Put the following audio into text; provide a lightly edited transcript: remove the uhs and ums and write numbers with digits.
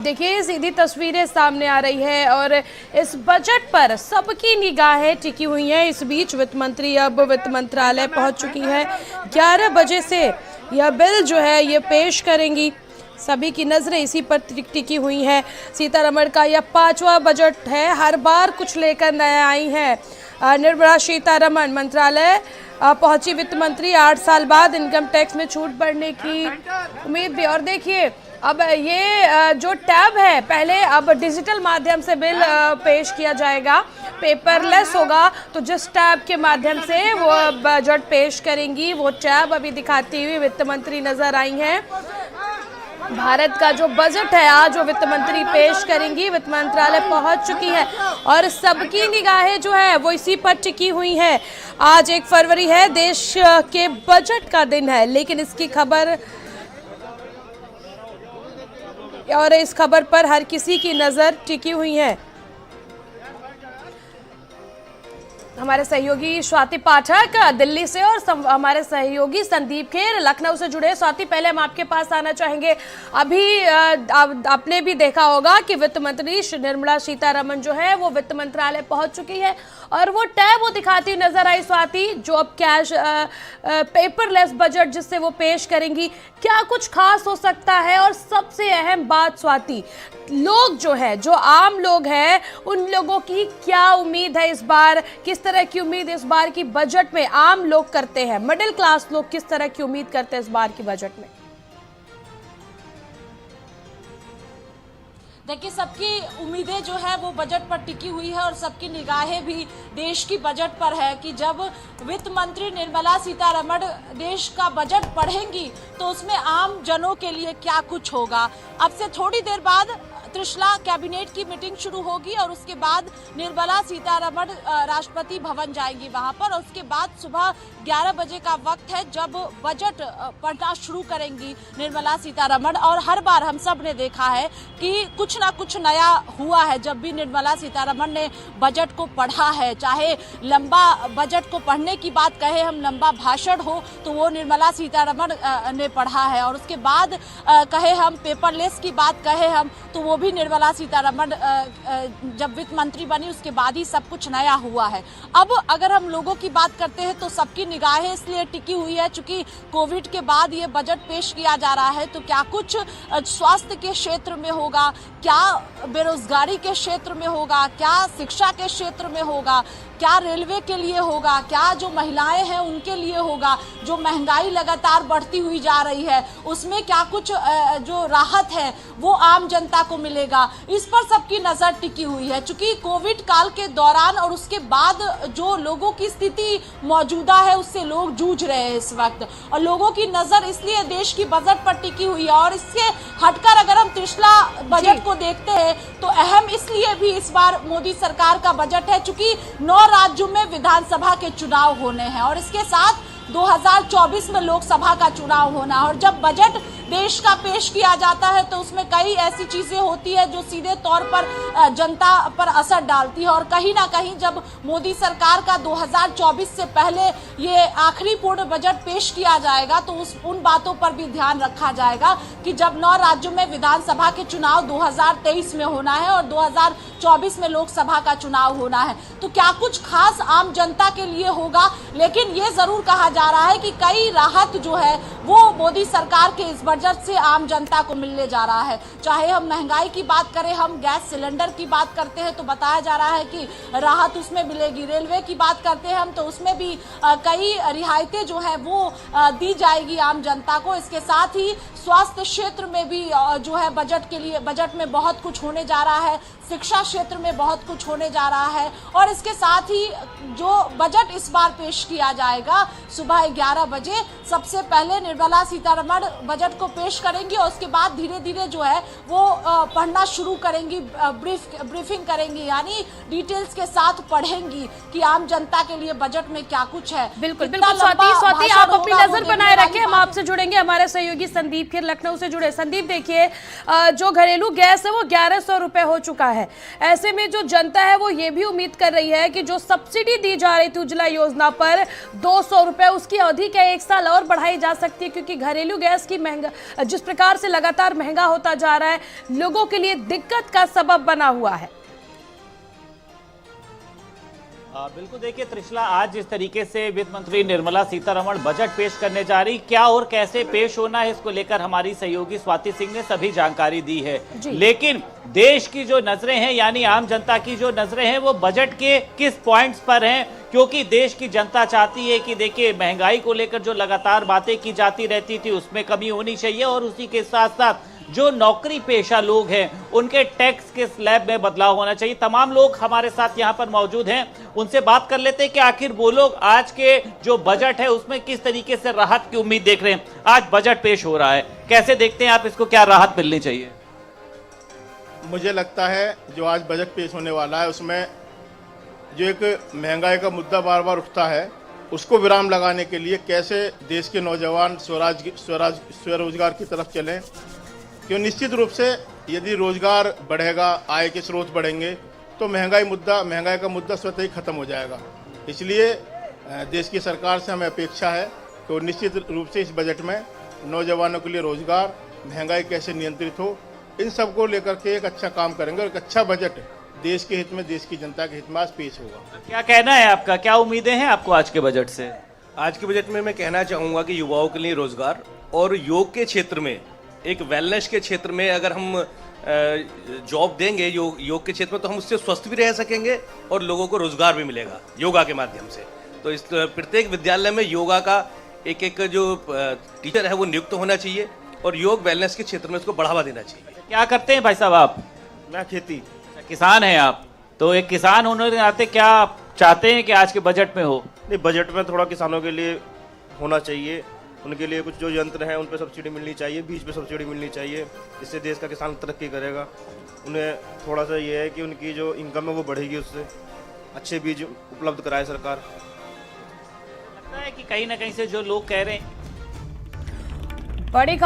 देखिए सीधी तस्वीरें सामने आ रही है और इस बजट पर सबकी निगाहें टिकी हुई हैं। इस बीच वित्त मंत्री अब वित्त मंत्रालय पहुंच चुकी है। 11 बजे से यह बिल जो है ये पेश करेंगी। सभी की नजरें इसी पर टिकी हुई हैं। सीतारमण का यह 5वां बजट है। हर बार कुछ लेकर नया आई है। निर्मला सीतारमण मंत्रालय पहुंची वित्त मंत्री। 8 साल बाद इनकम टैक्स में छूट बढ़ने की उम्मीद भी। और देखिए अब ये जो टैब है, पहले अब डिजिटल माध्यम से बिल पेश किया जाएगा, पेपरलेस होगा। तो जिस टैब के माध्यम से वो बजट पेश करेंगी वो टैब अभी दिखाती हुई वित्त मंत्री नजर आई हैं। भारत का जो बजट है आज वो वित्त मंत्री पेश करेंगी। वित्त मंत्रालय पहुंच चुकी है और सबकी निगाहें जो है वो इसी पर टिकी हुई है। आज 1 फरवरी है, देश के बजट का दिन है, लेकिन इसकी खबर और इस खबर पर हर किसी की नजर टिकी हुई है। हमारे सहयोगी स्वाति पाठक दिल्ली से और हमारे सहयोगी संदीप खेर लखनऊ से जुड़े। स्वाति, पहले हम आपके पास आना चाहेंगे। अभी आपने भी देखा होगा कि वित्त मंत्री निर्मला सीतारमण जो है वो वित्त मंत्रालय पहुंच चुकी है और वो टैब वो दिखाती नजर आई स्वाति, जो अब कैश पेपरलेस बजट जिससे वो पेश करेंगी। क्या कुछ खास हो सकता है? और सबसे अहम बात स्वाति, लोग जो है, जो आम लोग हैं, उन लोगों की क्या उम्मीद है इस बार? किस तरह की उम्मीद इस बार की बजट में आम लोग करते हैं? मिडिल क्लास लोग किस तरह की उम्मीद करते हैं इस बार की बजट में? देखिए, सबकी उम्मीदें जो है वो बजट पर टिकी हुई है और सबकी निगाहें भी देश की बजट पर है कि जब वित्त मंत्री निर्मला सीतारमण देश का बजट पढ़ेंगी तो उसमें आम जनों के लिए क्या कुछ होगा। अब से थोड़ी देर बाद त्रिशला कैबिनेट की मीटिंग शुरू होगी और उसके बाद निर्मला सीतारमण राष्ट्रपति भवन जाएंगी वहां पर, और उसके बाद सुबह 11 बजे का वक्त है जब बजट पढ़ना शुरू करेंगी निर्मला सीतारमण। और हर बार हम सब ने देखा है कि कुछ ना कुछ नया हुआ है जब भी निर्मला सीतारमण ने बजट को पढ़ा है। चाहे लंबा बजट को पढ़ने की बात कहे हम, लंबा भाषण हो तो वो निर्मला सीतारमण ने पढ़ा है, और उसके बाद कहे हम पेपरलेस की बात कहे हम तो वो भी निर्मला सीतारमण जब वित्त मंत्री बनी उसके बाद ही सब कुछ नया हुआ है। अब अगर हम लोगों की बात करते हैं तो सबकी निगाहें इसलिए टिकी हुई है चूंकि कोविड के बाद ये बजट पेश किया जा रहा है। तो क्या कुछ स्वास्थ्य के क्षेत्र में होगा, क्या बेरोजगारी के क्षेत्र में होगा, क्या शिक्षा के क्षेत्र में होगा, क्या रेलवे के लिए होगा, क्या जो महिलाएं हैं उनके लिए होगा, जो महंगाई लगातार बढ़ती हुई जा रही है उसमें क्या कुछ जो राहत है वो आम जनता को मिलेगा। इस पर सबकी नजर टिकी हुई है चूंकि कोविड काल के दौरान और उसके बाद जो लोगों की स्थिति मौजूदा है उससे लोग जूझ रहे हैं इस वक्त, और लोगों की नजर इसलिए देश की बजट पर टिकी हुई है। और इससे हटकर अगर हम त्रिशला बजट को देखते हैं तो अहम इसलिए भी इस बार मोदी सरकार का बजट है चूंकि 9 राज्यों में विधानसभा के चुनाव होने हैं और इसके साथ 2024 में लोकसभा का चुनाव होना है। और जब बजट देश का पेश किया जाता है तो उसमें कई ऐसी चीजें होती है जो सीधे तौर पर जनता पर असर डालती है, और कहीं ना कहीं जब मोदी सरकार का 2024 से पहले ये आखिरी पूर्ण बजट पेश किया जाएगा तो उन बातों पर भी ध्यान रखा जाएगा कि जब 9 राज्यों में विधानसभा के चुनाव 2023 में होना है और 2024 में लोकसभा का चुनाव होना है तो क्या कुछ खास आम जनता के लिए होगा। लेकिन ये जरूर कहा जा रहा है कि कई राहत जो है वो मोदी सरकार के इस बजट से आम जनता को मिलने जा रहा है। चाहे हम महंगाई की बात करें, हम गैस सिलेंडर की बात करते हैं तो बताया जा रहा है कि राहत उसमें मिलेगी। रेलवे की बात करते हैं हम तो उसमें भी कई रियायतें जो है वो दी जाएगी आम जनता को। इसके साथ ही स्वास्थ्य क्षेत्र में भी जो है बजट में बहुत कुछ होने जा रहा है, शिक्षा क्षेत्र में बहुत कुछ होने जा रहा है। और इसके साथ ही जो बजट इस बार पेश किया जाएगा सुबह 11 बजे, सबसे पहले निर्मला सीतारमण बजट को पेश करेंगी और उसके बाद धीरे धीरे जो है वो पढ़ना शुरू करेंगी, ब्रीफिंग करेंगी, यानी डिटेल्स के साथ पढ़ेंगी कि आम जनता के लिए बजट में क्या कुछ है। बिल्कुल बिल्कुल स्वाति, आप अपनी नजर बनाए रखें। हम आपसे जुड़ेंगे हमारे सहयोगी संदीप संदीप फिर लखनऊ से जुड़े। संदीप देखिए, जो घरेलू गैस है वो 1100 रुपए हो चुका है। ऐसे में जो जनता है वो ये भी उम्मीद कर रही है कि जो सब्सिडी दी जा रही थी उज्ज्वला योजना पर 200 रुपए, उसकी अवधि क्या 1 साल और बढ़ाई जा सकती है, क्योंकि घरेलू गैस की महंगा जिस प्रकार से लगातार महंगा होता जा रहा है, लोगों के लिए दिक्कत का सबब बना हुआ है। बिल्कुल, देखिए त्रिशला, आज जिस तरीके से वित्त मंत्री निर्मला सीतारमण बजट पेश करने जा रही, क्या और कैसे पेश होना है, इसको लेकर हमारी सहयोगी स्वाति सिंह ने सभी जानकारी दी है। लेकिन देश की जो नजरें हैं, यानी आम जनता की जो नजरें हैं, वो बजट के किस पॉइंट्स पर हैं, क्योंकि देश की जनता चाहती है कि देखिए महंगाई को लेकर जो लगातार बातें की जाती रहती थी उसमें कमी होनी चाहिए, और उसी के साथ साथ जो नौकरी पेशा लोग हैं उनके टैक्स के स्लैब में बदलाव होना चाहिए। तमाम लोग हमारे साथ यहां पर मौजूद हैं, उनसे बात कर लेते हैं कि आखिर वो लोग आज के जो बजट है उसमें किस तरीके से राहत की उम्मीद देख रहे हैं। आज बजट पेश हो रहा है, कैसे देखते हैं आप इसको, क्या राहत मिलनी चाहिए? मुझे लगता है जो आज बजट पेश होने वाला है उसमें जो एक महंगाई का मुद्दा बार बार उठता है उसको विराम लगाने के लिए कैसे देश के नौजवान स्वरोजगार की तरफ चलें, क्यों निश्चित रूप से यदि रोजगार बढ़ेगा, आय के स्रोत बढ़ेंगे तो महंगाई का मुद्दा स्वतः ही खत्म हो जाएगा। इसलिए देश की सरकार से हमें अपेक्षा है कि वो निश्चित रूप से इस बजट में नौजवानों के लिए रोजगार, महंगाई कैसे नियंत्रित हो, इन सब को लेकर के एक अच्छा काम करेंगे और एक अच्छा बजट देश के हित में, देश की जनता के हित में आज पेश होगा। क्या कहना है आपका, क्या उम्मीदें हैं आपको आज के बजट से? आज के बजट में मैं कहना चाहूँगा कि युवाओं के लिए रोजगार और योग के क्षेत्र में, एक वेलनेस के क्षेत्र में अगर हम जॉब देंगे योग के क्षेत्र में, तो हम उससे स्वस्थ भी रह सकेंगे और लोगों को रोजगार भी मिलेगा योगा के माध्यम से। तो इस प्रत्येक विद्यालय में योगा का एक जो टीचर है वो नियुक्त होना चाहिए और योग वेलनेस के क्षेत्र में इसको बढ़ावा देना चाहिए। क्या करते हैं भाई साहब आप? मैं खेती, किसान हैं आप, तो एक किसान होने के नाते क्या आप चाहते हैं कि आज के बजट में हो? नहीं, बजट में थोड़ा किसानों के लिए होना चाहिए, उनके लिए कुछ जो यंत्र हैं उन पर सब्सिडी मिलनी चाहिए, बीज पे सब्सिडी मिलनी चाहिए, इससे देश का किसान तरक्की करेगा। उन्हें थोड़ा सा ये है कि उनकी जो इनकम है वो बढ़ेगी, उससे अच्छे बीज उपलब्ध कराए सरकार। लगता है कि कहीं ना कहीं से जो लोग कह रहे हैं बड़ी